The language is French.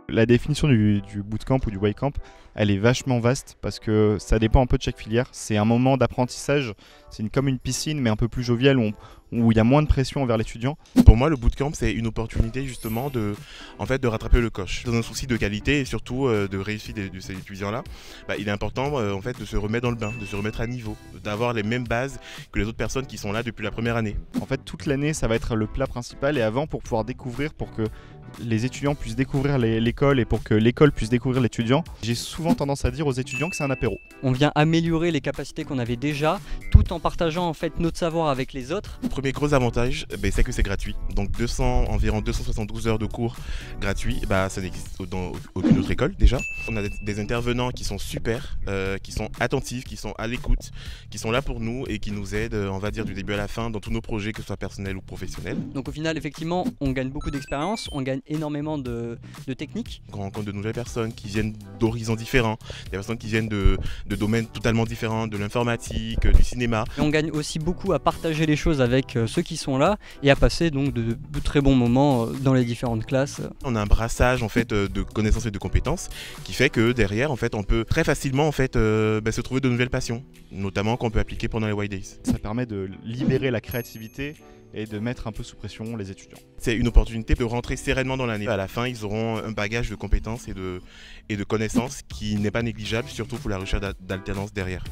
La définition du bootcamp ou du Y-camp, elle est vachement vaste parce que ça dépend un peu de chaque filière. C'est un moment d'apprentissage, comme une piscine mais un peu plus joviale où il y a moins de pression envers l'étudiant. Pour moi, le bootcamp, c'est une opportunité justement de rattraper le coche. Dans un souci de qualité et surtout de réussite de ces étudiants-là, il est important en fait de se remettre dans le bain, de se remettre à niveau, d'avoir les mêmes bases que les autres personnes qui sont là depuis la première année. En fait, toute l'année, ça va être le plat principal et avant, pour pouvoir découvrir, pour que les étudiants puissent découvrir l'école et pour que l'école puisse découvrir l'étudiant, j'ai souvent tendance à dire aux étudiants que c'est un apéro. On vient améliorer les capacités qu'on avait déjà, tout en partageant en fait notre savoir avec les autres. Le premier gros avantage, c'est que c'est gratuit. Donc environ 272 heures de cours gratuits, ça n'existe dans aucune autre école déjà. On a des intervenants qui sont super, qui sont attentifs, qui sont à l'écoute, qui sont là pour nous et qui nous aident, on va dire, du début à la fin dans tous nos projets, que ce soit personnels ou professionnels. Donc au final, effectivement, on gagne beaucoup d'expérience, on gagne énormément de techniques. On rencontre de nouvelles personnes qui viennent d'horizons différents, des personnes qui viennent de domaines totalement différents, de l'informatique, du cinéma. Et on gagne aussi beaucoup à partager les choses avec ceux qui sont là et à passer donc de très bons moments dans les différentes classes. On a un brassage en fait de connaissances et de compétences qui fait que derrière en fait on peut très facilement en fait se trouver de nouvelles passions, notamment qu'on peut appliquer pendant les White Days. Ça permet de libérer la créativité et de mettre un peu sous pression les étudiants. C'est une opportunité de rentrer sereinement dans l'année. À la fin, ils auront un bagage de compétences et de connaissances qui n'est pas négligeable, surtout pour la recherche d'alternance derrière.